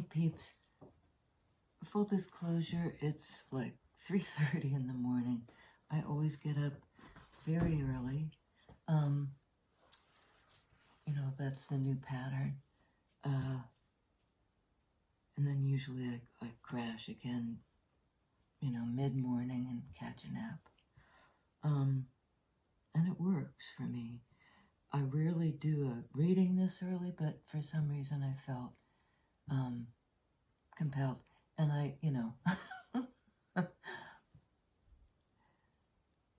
peeps. Full disclosure, it's like 3:30 in the morning. I always get up very early. That's the new pattern. And then usually I crash again, mid-morning and catch a nap. And it works for me. I rarely do a reading this early, but for some reason I felt compelled. And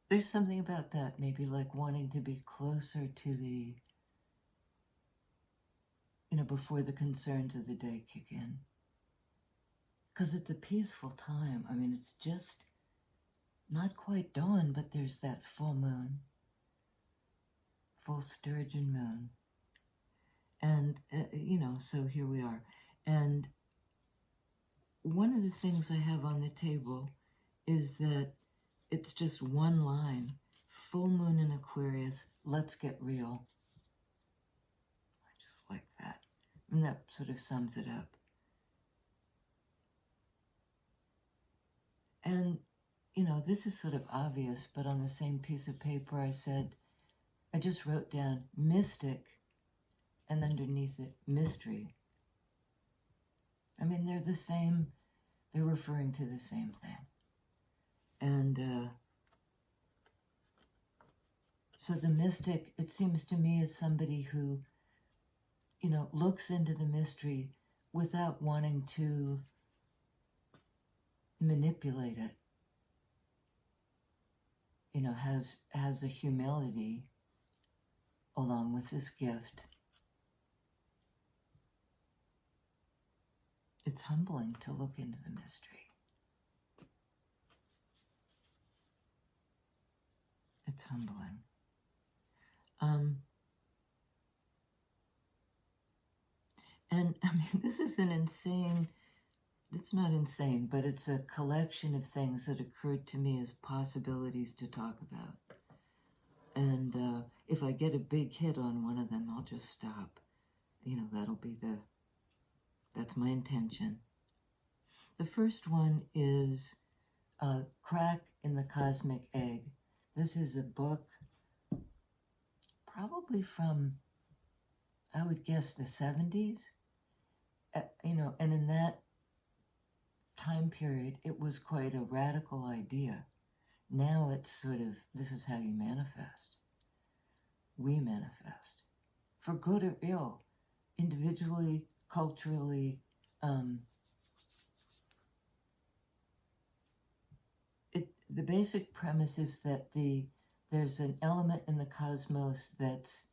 there's something about that, maybe like wanting to be closer to the, before the concerns of the day kick in. Because it's a peaceful time. I mean, it's just not quite dawn, but there's that full moon, full sturgeon moon. And, so here we are. And one of the things I have on the table is that it's just one line, full moon in Aquarius, let's get real. I just like that. And that sort of sums it up. And, this is sort of obvious, but on the same piece of paper I just wrote down mystic and underneath it, mystery. I mean, they're the same, they're referring to the same thing. And so the mystic, it seems to me, is somebody who, looks into the mystery without wanting to manipulate it. Has a humility along with this gift. It's humbling to look into the mystery. It's humbling. And I mean, this is it's not insane, but it's a collection of things that occurred to me as possibilities to talk about. And if I get a big hit on one of them, I'll just stop. That's my intention. The first one is Crack in the Cosmic Egg. This is a book probably from, I would guess, the 70s. And in that time period, it was quite a radical idea. Now it's sort of, this is how you manifest. We manifest. For good or ill, individually, culturally. The basic premise is that there's an element in the cosmos that's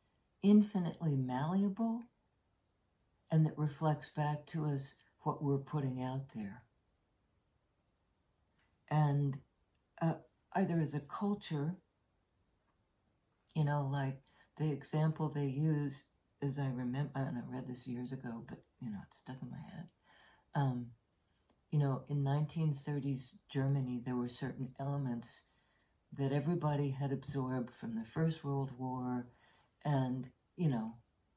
infinitely malleable and that reflects back to us what we're putting out there. And either as a culture, like the example they use, as I remember, and I read this years ago, but, it's stuck in my head. In 1930s Germany, there were certain elements that everybody had absorbed from the First World War and,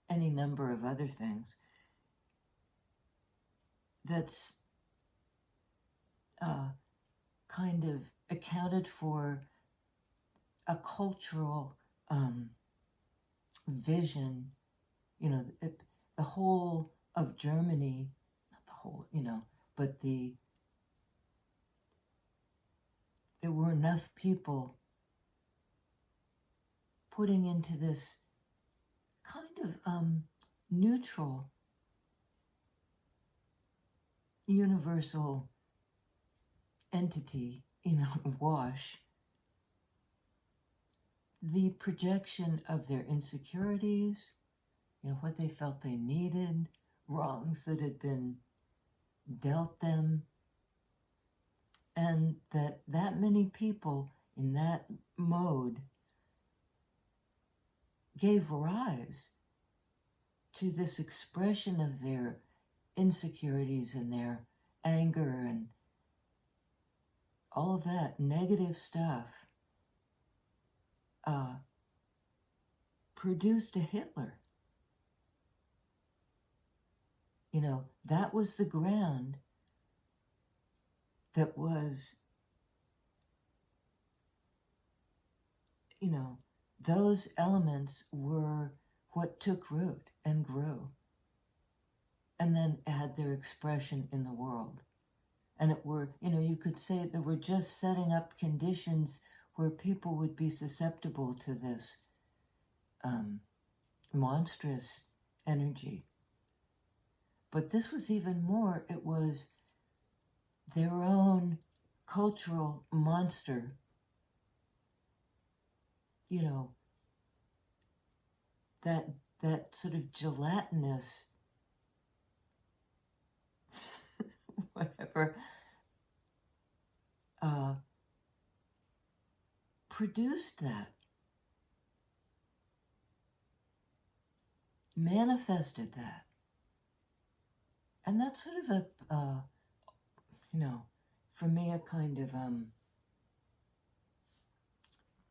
any number of other things. That's kind of accounted for a cultural vision, the whole of Germany, not the whole, but there were enough people putting into this kind of neutral, universal entity, wash, the projection of their insecurities, what they felt they needed, wrongs that had been dealt them, and that many people in that mode gave rise to this expression of their insecurities and their anger and all of that negative stuff, produced a Hitler. You know, that was the ground that was, you know, those elements were what took root and grew and then had their expression in the world. And it were, you know, you could say that we're just setting up conditions where people would be susceptible to this monstrous energy. But this was even more, it was their own cultural monster, you know, that sort of gelatinous, whatever, produced that, manifested that. And that's sort of a, you know, for me, a kind of,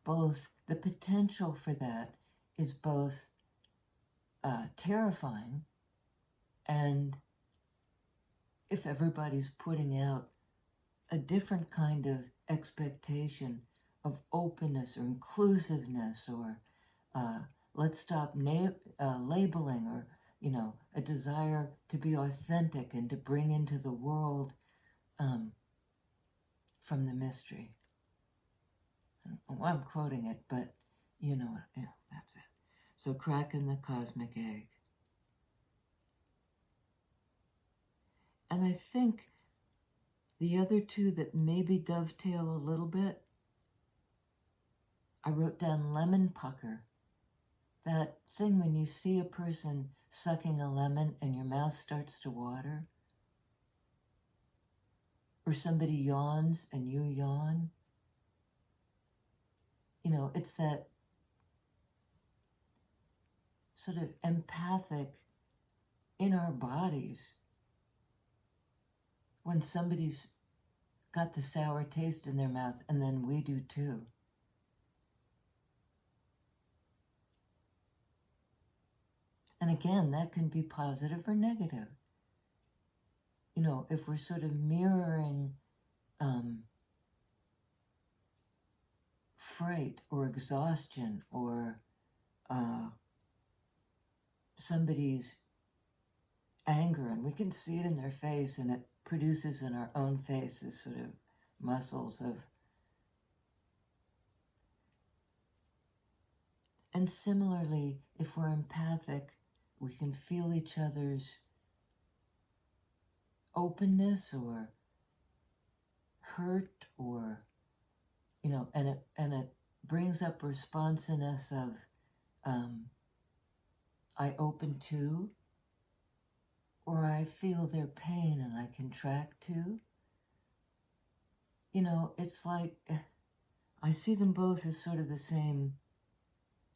both, the potential for that is both terrifying, and if everybody's putting out a different kind of expectation of openness or inclusiveness, or let's stop labeling, or, you know, a desire to be authentic and to bring into the world from the mystery. I'm quoting it, but you know what, yeah, that's it. So cracking the cosmic egg. And I think the other two that maybe dovetail a little bit, I wrote down lemon pucker. That thing when you see a person sucking a lemon and your mouth starts to water, or somebody yawns and you yawn. You know, it's that sort of empathic in our bodies when somebody's got the sour taste in their mouth, and then we do too. And again, that can be positive or negative. You know, if we're sort of mirroring fright or exhaustion, or somebody's anger, and we can see it in their face, and it produces in our own face this sort of muscles of. And similarly, if we're empathic, we can feel each other's openness or hurt, or, you know, and it brings up response in us of I open to, or I feel their pain and I contract to. You know, it's like I see them both as sort of the same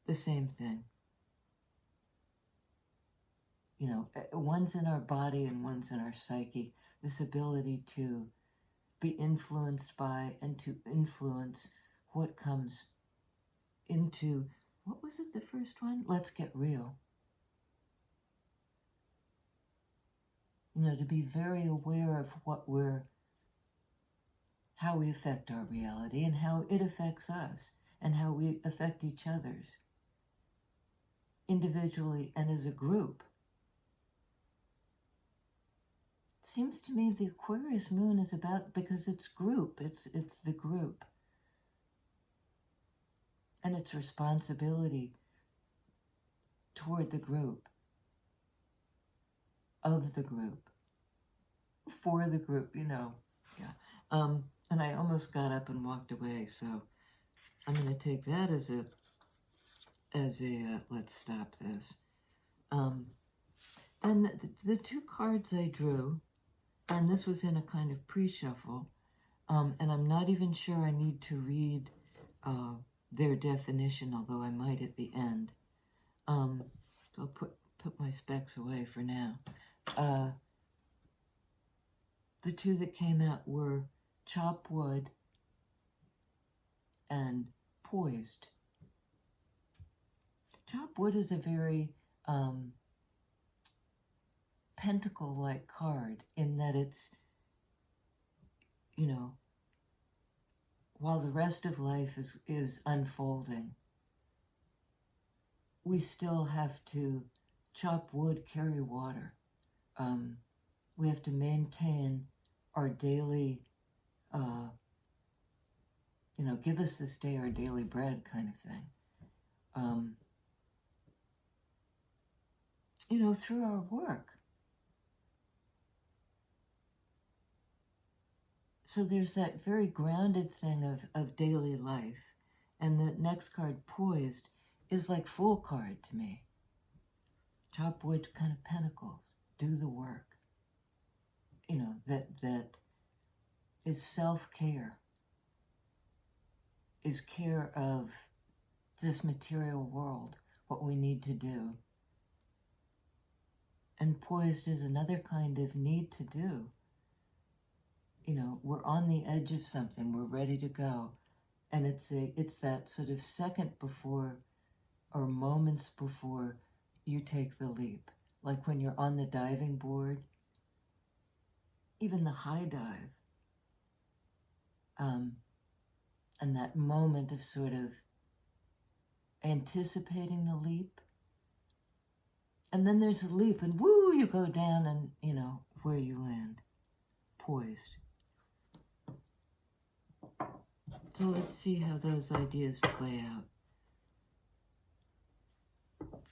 thing. You know, one's in our body and one's in our psyche. This ability to be influenced by and to influence what comes into, what was it, the first one? Let's get real. You know, to be very aware of how we affect our reality and how it affects us and how we affect each other's, individually and as a group. It seems to me the Aquarius moon is about, because it's group, it's the group. And its responsibility toward the group, of the group, for the group, you know. Yeah. And I almost got up and walked away, so I'm going to take that as a let's stop this. And the two cards I drew, and this was in a kind of pre-shuffle, and I'm not even sure I need to read their definition, although I might at the end. So I'll put my specs away for now. The two that came out were chop wood and poised. Chop wood is a very pentacle-like card in that it's, you know, while the rest of life is unfolding, we still have to chop wood, carry water. We have to maintain our daily, you know, give us this day our daily bread kind of thing. You know, through our work. So there's that very grounded thing of daily life. And the next card, Poised, is like Fool card to me. Chop wood, kind of pentacles. Do the work. You know, that is self-care. Is care of this material world, what we need to do. And Poised is another kind of need to do. You know, we're on the edge of something, we're ready to go. And it's that sort of second before, or moments before you take the leap. Like when you're on the diving board, even the high dive, and that moment of sort of anticipating the leap. And then there's a leap and woo, you go down and, you know, where you land. Poised. So let's see how those ideas play out.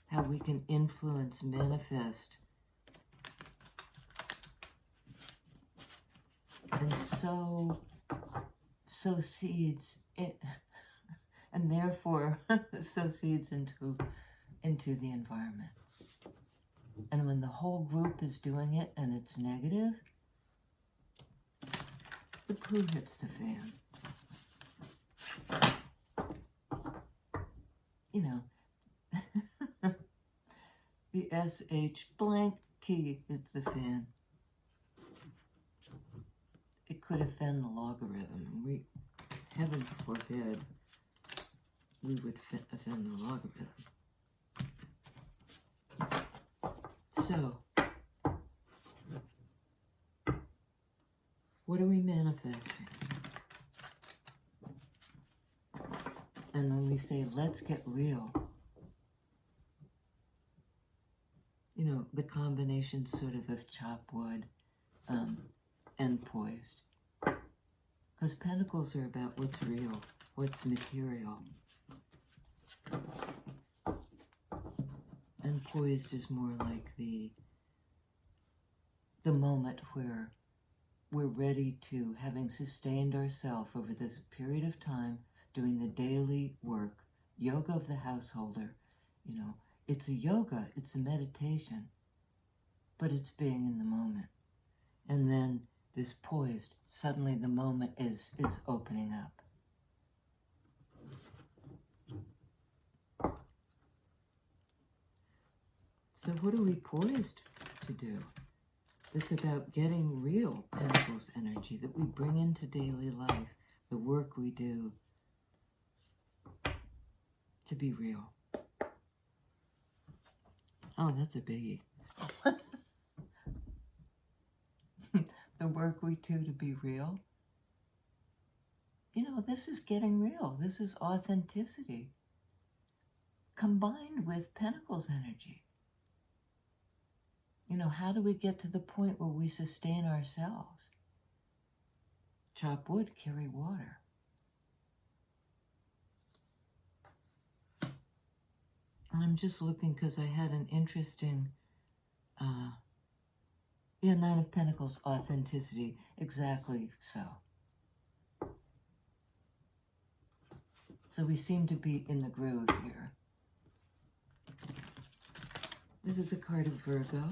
How we can influence, manifest, and sow seeds, and therefore sow seeds into the environment. And when the whole group is doing it and it's negative, the poo hits the fan. You know, the SH blank T hits the fan. It could offend the logarithm. We, heaven forbid, we would offend the logarithm. So, what are we manifesting? And when we say, let's get real, you know, the combination sort of chop wood and Poised. Because pentacles are about what's real, what's material. And Poised is more like the moment where we're ready to, having sustained ourselves over this period of time, doing the daily work, yoga of the householder. You know, it's a yoga, it's a meditation, but it's being in the moment. And then this Poised, suddenly the moment is opening up. So what are we poised to do? It's about getting real Pentacles energy that we bring into daily life, the work we do, to be real. Oh, that's a biggie. The work we do to be real. You know, this is getting real. This is authenticity combined with Pentacles energy. You know, how do we get to the point where we sustain ourselves? Chop wood, carry water. And I'm just looking because I had an interesting, Nine of Pentacles, authenticity, exactly so. So we seem to be in the groove here. This is a card of Virgo,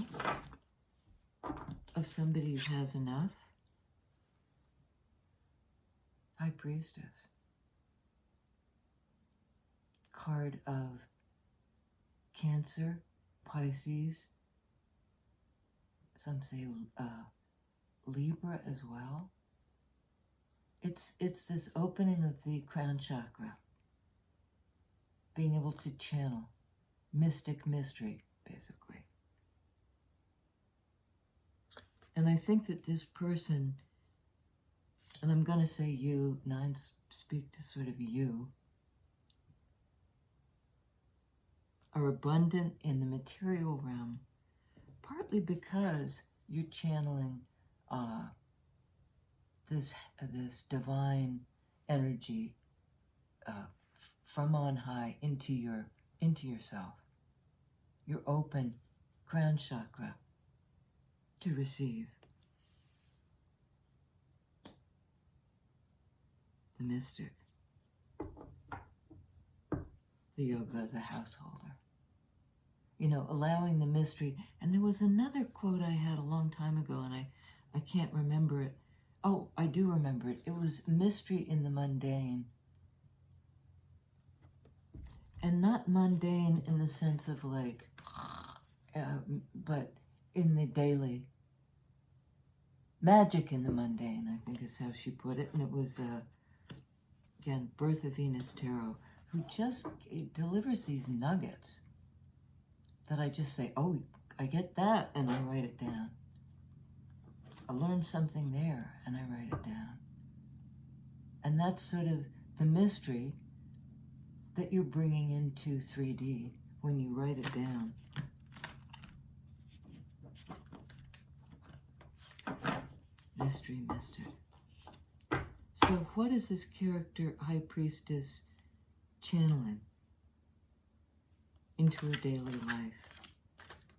of somebody who has enough. High Priestess. Card of Cancer, Pisces, some say Libra as well. It's this opening of the crown chakra, being able to channel mystic mystery, basically. And I think that this person, and I'm going to say you, nines speak to sort of you, are abundant in the material realm, partly because you're channeling this divine energy from on high into yourself. You're open, crown chakra, to receive. The mystic, the yoga, the householder. You know, allowing the mystery. And there was another quote I had a long time ago, and I can't remember it. Oh, I do remember it. It was mystery in the mundane. And not mundane in the sense of like, but in the daily. Magic in the mundane, I think is how she put it. And it was, again, Birth of Venus Tarot, who just delivers these nuggets that I just say, oh, I get that, and I write it down. I learned something there, and I write it down. And that's sort of the mystery that you're bringing into 3D when you write it down. Mystery, mystery. So what is this character, High Priestess, channeling into her daily life?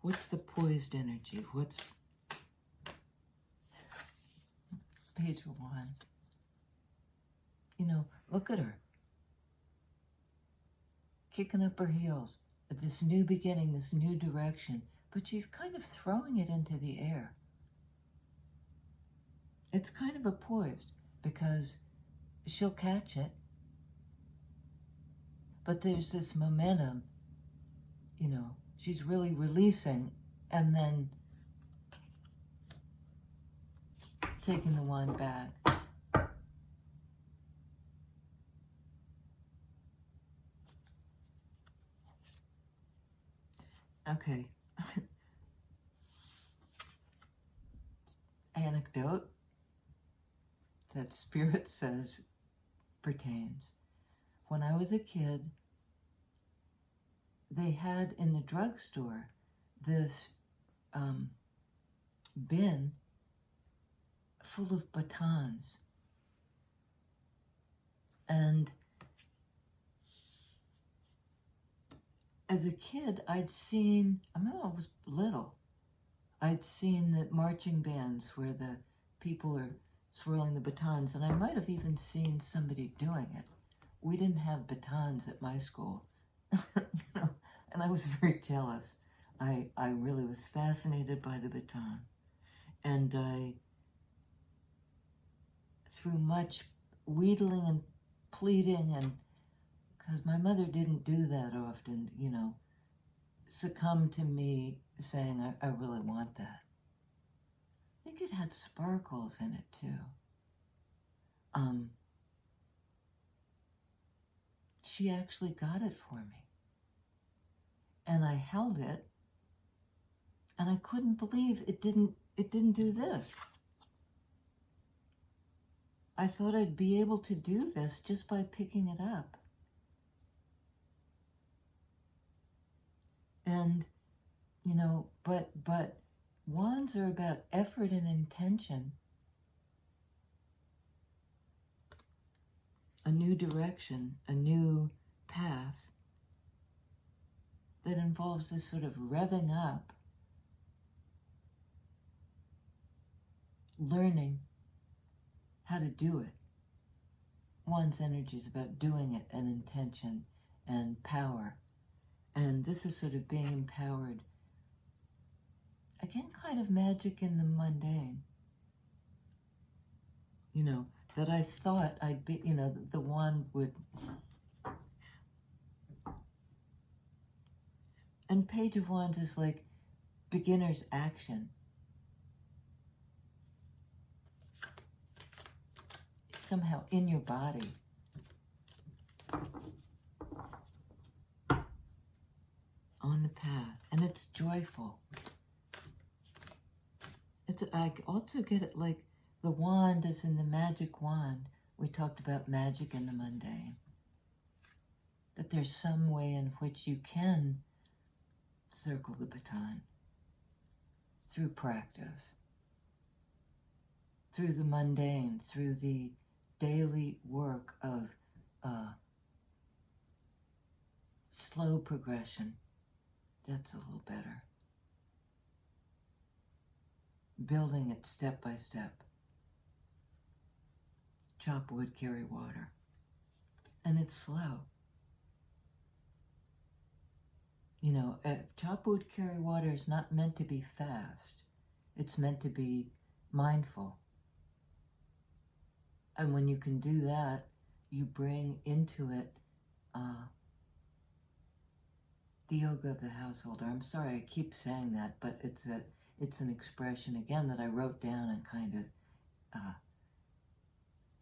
What's the poised energy? What's Page of Wands? You know, look at her. Kicking up her heels at this new beginning, this new direction, but she's kind of throwing it into the air. It's kind of a poised because she'll catch it, but there's this momentum, you know, she's really releasing and then taking the wand back. Okay. Anecdote that Spirit says pertains. When I was a kid, they had in the drugstore this bin full of batons. And as a kid, I'd seen, I was little, I'd seen the marching bands where the people are swirling the batons, and I might have even seen somebody doing it. We didn't have batons at my school, you know, and I was very jealous. I really was fascinated by the baton. And I, through much wheedling and pleading, and because my mother didn't do that often, you know, succumbed to me saying, I really want that. I think it had sparkles in it too. She actually got it for me. And I held it, and I couldn't believe it didn't do this. I thought I'd be able to do this just by picking it up. And, you know, but wands are about effort and intention. A new direction, a new path that involves this sort of revving up, learning how to do it. One's energy is about doing it, and intention and power. And this is sort of being empowered. Again, kind of magic in the mundane. You know, that I thought I'd be, you know, the wand would. And Page of Wands is like beginner's action. It's somehow in your body. On the path. And it's joyful. I also get it like the wand is in the magic wand. We talked about magic in the mundane. That there's some way in which you can circle the baton through practice, through the mundane, through the daily work of slow progression. That's a little better. Building it step by step. Chop wood, carry water. And it's slow. You know, chop wood, carry water is not meant to be fast. It's meant to be mindful. And when you can do that, you bring into it the yoga of the householder. I'm sorry I keep saying that, but it's an expression, again, that I wrote down and kind of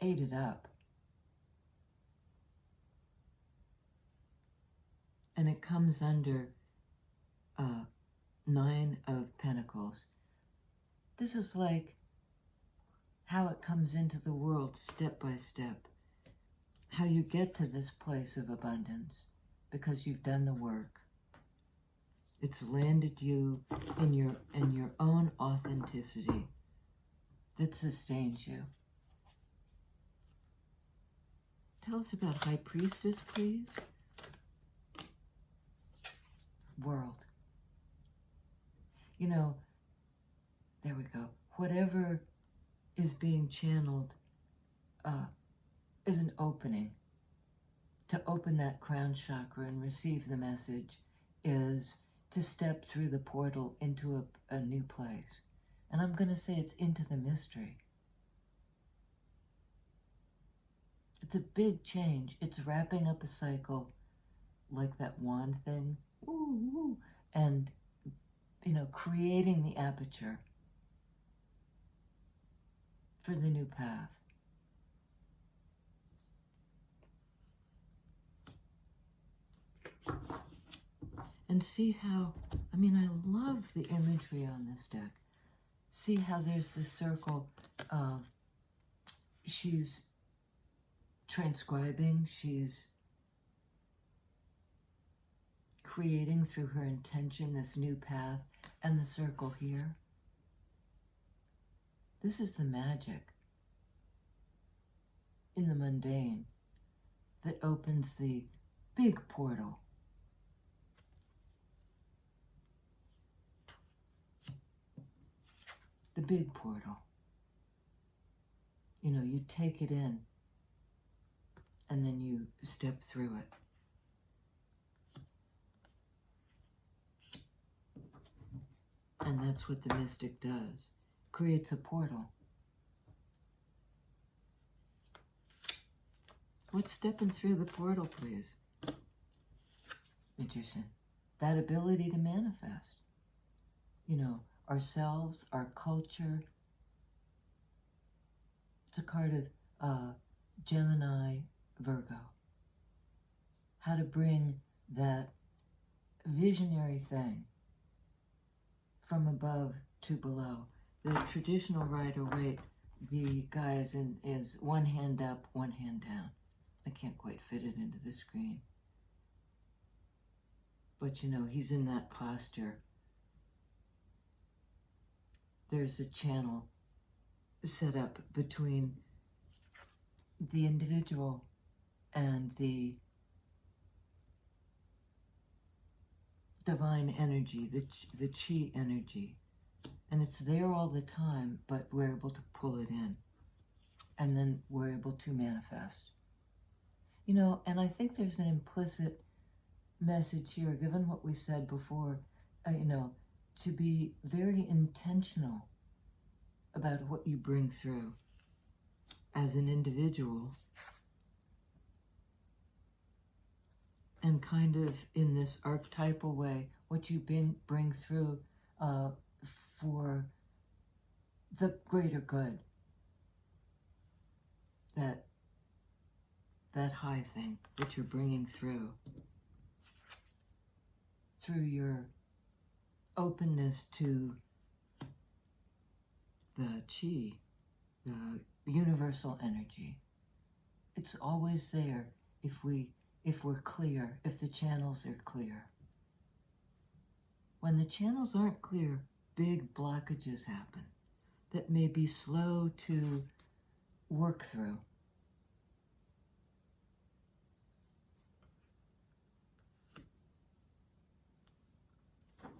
ate it up. And it comes under 9 of Pentacles. This is like how it comes into the world step by step. How you get to this place of abundance because you've done the work. It's landed you in your own authenticity that sustains you. Tell us about High Priestess, please. World. You know, there we go. Whatever is being channeled is an opening. To open that crown chakra and receive the message is to step through the portal into a new place. And I'm going to say it's into the mystery. It's a big change. It's wrapping up a cycle like that wand thing. Woo, woo, and, you know, creating the aperture for the new path. And see how, I mean, I love the imagery on this deck. See how there's this circle. She's transcribing, she's creating through her intention this new path, and the circle here. This is the magic in the mundane that opens the big portal. The big portal. You know, you take it in and then you step through it. And that's what the mystic does. Creates a portal. What's stepping through the portal, please? Magician. That ability to manifest. You know, ourselves, our culture. It's a card of Gemini, Virgo. How to bring that visionary thing from above to below. The traditional Rider-Waite, the guy is one hand up, one hand down. I can't quite fit it into the screen. But you know, he's in that posture. There's a channel set up between the individual and the divine energy, the chi energy. And it's there all the time, but we're able to pull it in. And then we're able to manifest. You know, and I think there's an implicit message here, given what we said before, you know, to be very intentional about what you bring through as an individual. And kind of in this archetypal way, what you bring through for the greater good. That high thing that you're bringing through your openness to the chi, the universal energy. It's always there if we're clear, if the channels are clear. When the channels aren't clear, big blockages happen that may be slow to work through.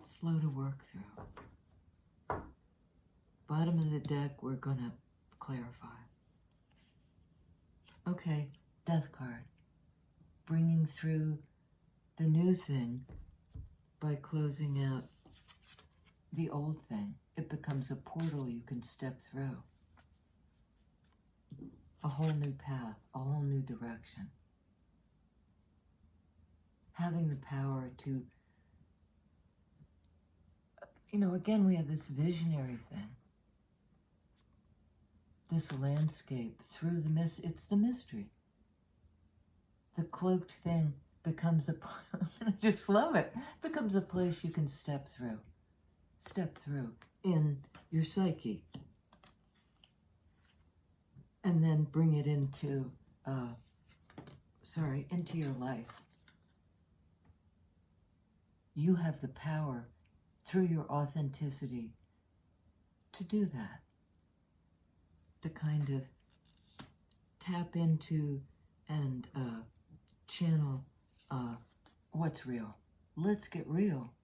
Slow to work through. Bottom of the deck, we're going to clarify. Okay, Death card. Bringing through the new thing by closing out the old thing. It becomes a portal you can step through. A whole new path, a whole new direction. Having the power to, again, we have this visionary thing. This landscape through the mist, it's the mystery. The cloaked thing becomes I just love it, becomes a place you can step through in your psyche. And then bring it into your life. You have the power through your authenticity to do that. To kind of tap into and channel what's real. Let's get real.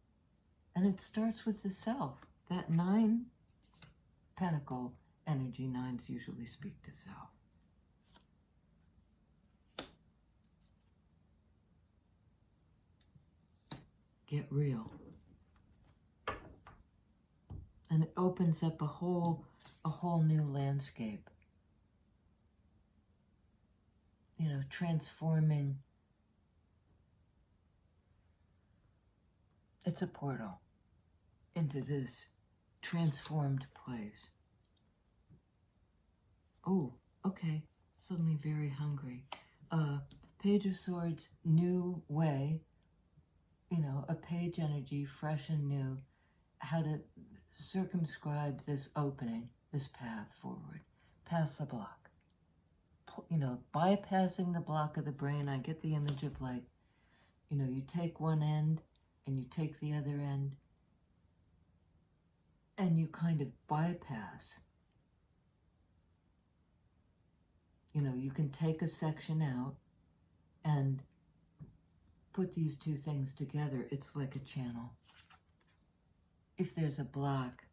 And it starts with the self. That 9 pentacle energy, 9s usually speak to self. Get real. And it opens up a whole new landscape. Transforming. It's a portal into this transformed place. Oh, okay. Suddenly very hungry. Page of Swords, new way. A page energy, fresh and new. How to circumscribe this opening, this path forward. Pass the block. Bypassing the block of the brain. I get the image of you take one end and you take the other end and you kind of bypass. You can take a section out and put these two things together. It's like a channel. If there's a block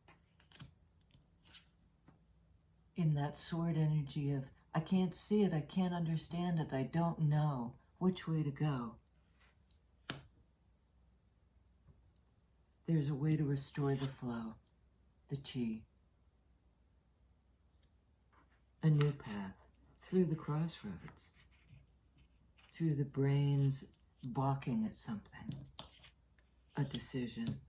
in that sword energy of, I can't see it, I can't understand it, I don't know which way to go. There's a way to restore the flow, the chi. A new path through the crossroads, through the brain's balking at something, a decision.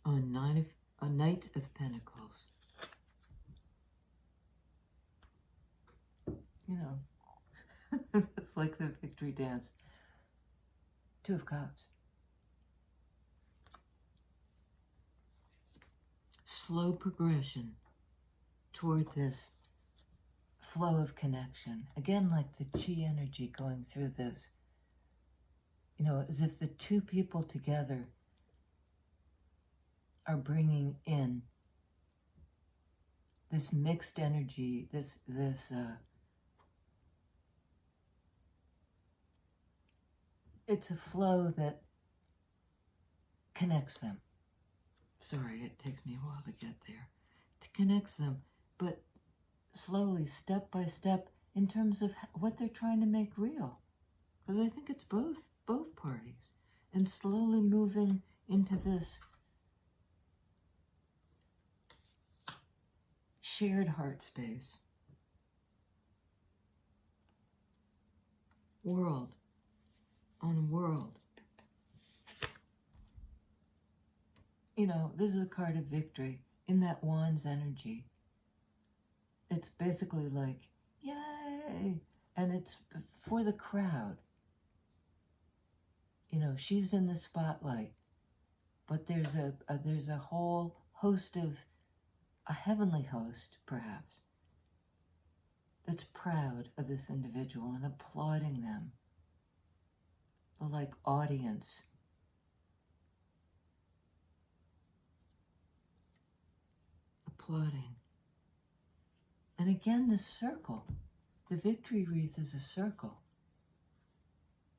A Knight of Pentacles. It's like the victory dance. 2 of Cups. Slow progression toward this flow of connection. Again, like the chi energy going through this. As if the 2 people together are bringing in this mixed energy, this it's a flow that connects them. Sorry, it takes me a while to get there. To connects them, but slowly, step by step, in terms of what they're trying to make real. Because I think it's both parties. And slowly moving into this shared heart space. World on world. This is a card of victory in that wand's energy. It's basically like, yay! And it's for the crowd. She's in the spotlight. but there's a whole host of, a heavenly host perhaps, that's proud of this individual and applauding them. The like audience. Applauding. And again, this circle. The victory wreath is a circle.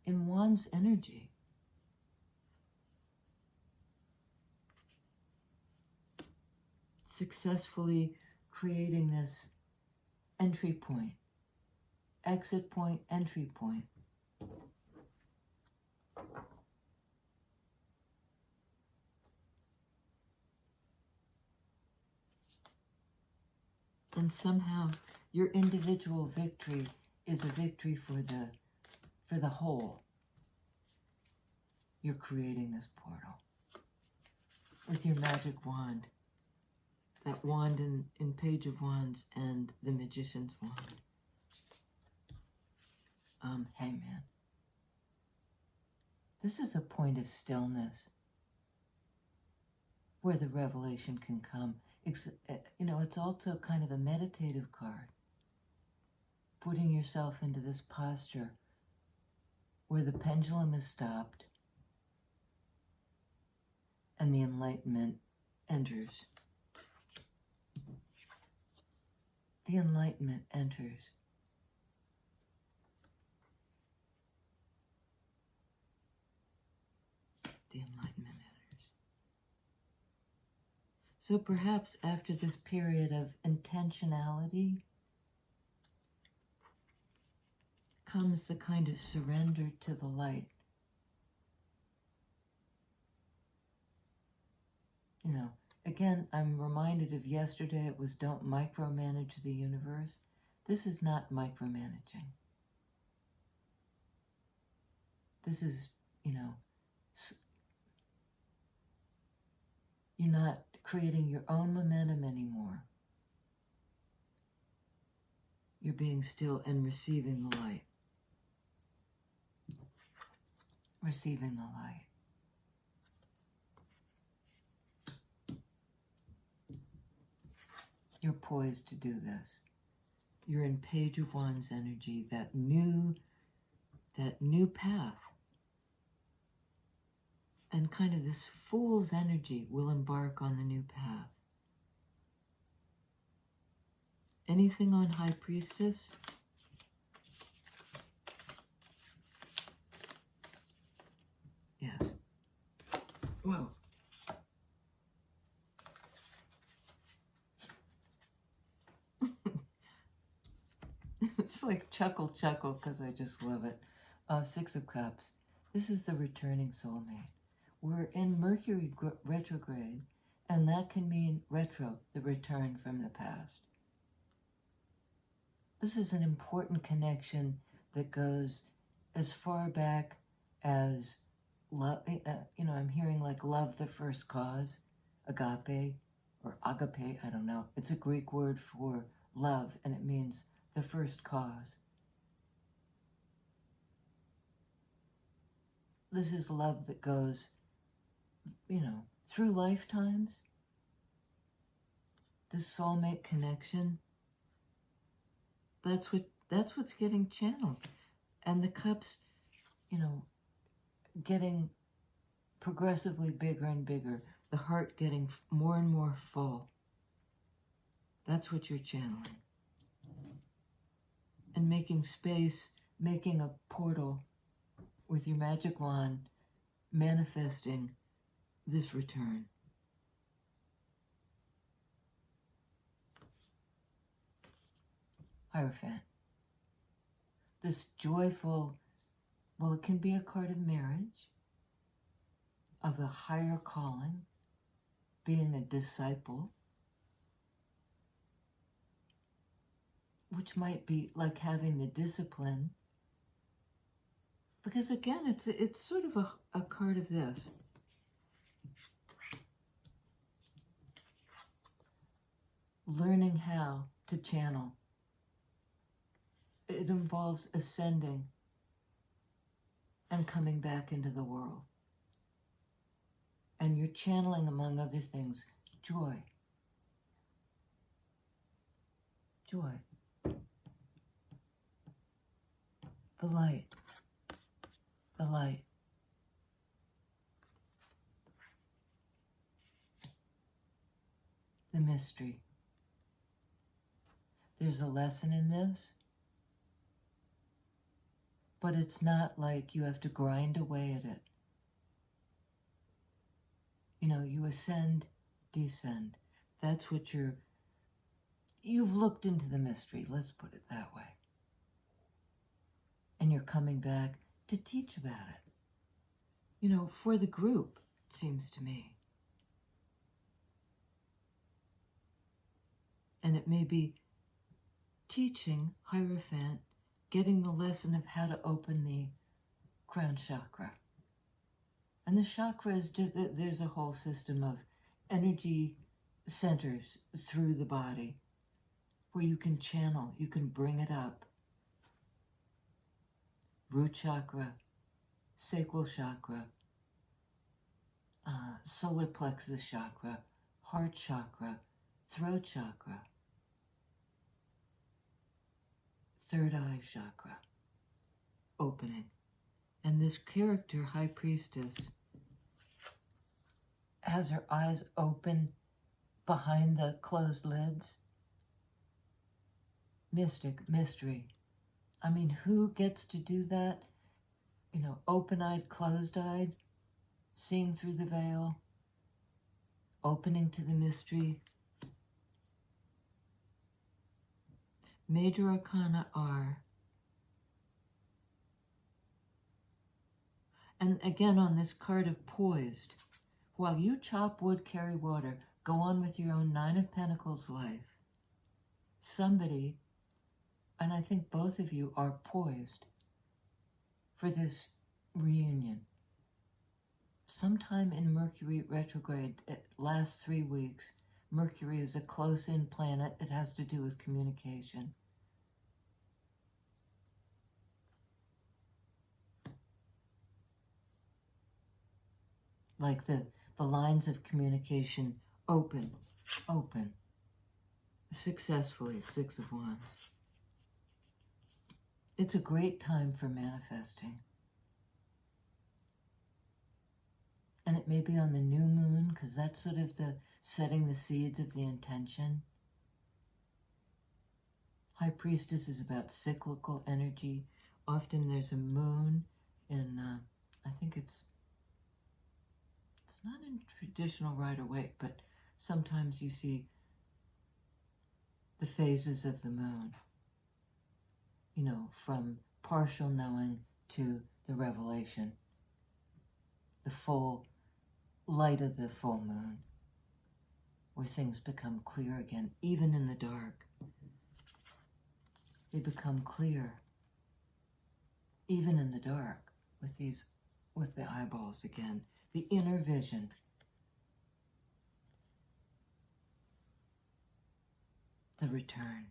In one's energy. Successfully creating this entry point, exit point, entry point. And somehow your individual victory is a victory for the whole. You're creating this portal with your magic wand. That wand in Page of Wands and the Magician's wand. Hangman. This is a point of stillness where the revelation can come. It's also kind of a meditative card. Putting yourself into this posture where the pendulum is stopped and the enlightenment enters. The enlightenment enters. The enlightenment enters. So perhaps after this period of intentionality comes the kind of surrender to the light. Again, I'm reminded of yesterday, it was don't micromanage the universe. This is not micromanaging. This is, you're not creating your own momentum anymore. You're being still and receiving the light. Receiving the light. You're poised to do this. You're in Page of Wands energy, that new path. And kind of this fool's energy will embark on the new path. Anything on High Priestess? Yes. Whoa. It's like chuckle, because I just love it. Six of Cups. This is the returning soulmate. We're in Mercury retrograde, and that can mean retro, the return from the past. This is an important connection that goes as far back as love. I'm hearing like love, the first cause, agape, or agape, I don't know. It's a Greek word for love, and it means the first cause. This is love that goes, through lifetimes. This soulmate connection. That's what's getting channeled. And the cups, getting progressively bigger and bigger. The heart getting more and more full. That's what you're channeling. And making space, making a portal with your magic wand, manifesting this return. Hierophant. This joyful, it can be a card of marriage, of a higher calling, being a disciple, which might be like having the discipline. Because again, it's sort of a card of this. Learning how to channel. It involves ascending and coming back into the world. And you're channeling, among other things, joy. Joy. The light. The light. The mystery. There's a lesson in this, but it's not like you have to grind away at it. You know, you ascend, descend. That's what you've looked into the mystery, let's put it that way. And you're coming back to teach about it. You know, for the group, it seems to me. And it may be teaching Hierophant, getting the lesson of how to open the crown chakra. And the chakra is just, there's a whole system of energy centers through the body where you can channel, you can bring it up. Root chakra, sacral chakra, solar plexus chakra, heart chakra, throat chakra, third eye chakra, opening. And this character, High Priestess, has her eyes open behind the closed lids. Mystic, mystery. I mean, who gets to do that? You know, open-eyed, closed-eyed, seeing through the veil, opening to the mystery. Major Arcana are, and again on this card of poised, while you chop wood, carry water, go on with your own Nine of Pentacles life, somebody, and I think both of you are poised for this reunion. Sometime in Mercury retrograde, it lasts 3 weeks. Mercury is a close-in planet. It has to do with communication. Like the lines of communication open, successfully, 6 of Wands. It's a great time for manifesting. And it may be on the new moon, because that's sort of the setting the seeds of the intention. High Priestess is about cyclical energy. Often there's a moon in, I think it's not in traditional Rider-Waite, but sometimes you see the phases of the moon. You know, from partial knowing to the revelation. The full light of the full moon, where things become clear again, even in the dark. They become clear, even in the dark, with the eyeballs again, the inner vision. The return.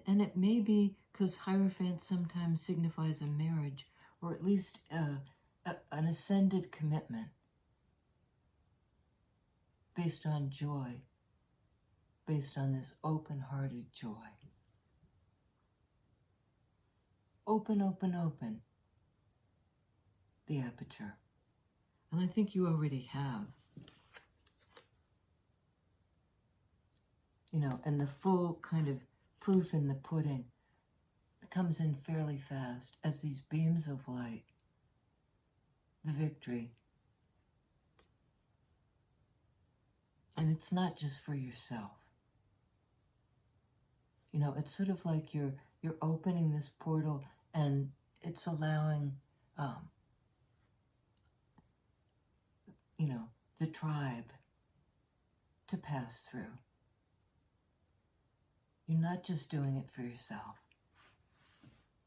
And it may be because Hierophant sometimes signifies a marriage, or at least an ascended commitment based on joy, based on this open-hearted joy. Open, open, open the aperture. And I think you already have. You know, and the full kind of proof in the pudding comes in fairly fast as these beams of light. The victory. And it's not just for yourself. You know, it's sort of like you're opening this portal and it's allowing, you know, the tribe to pass through. You're not just doing it for yourself.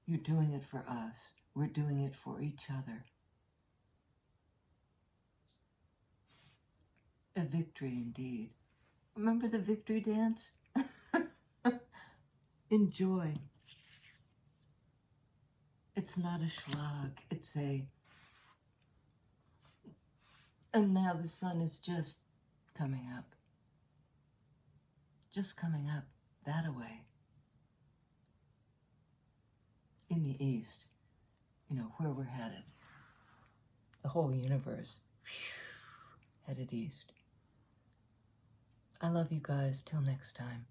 You're doing it for us. We're doing it for each other. A victory indeed. Remember the victory dance? Enjoy. It's not a schlag. It's a... And now the sun is just coming up. Just coming up that away. In the east, you know, where we're headed. The whole universe, headed east. I love you guys. Till next time.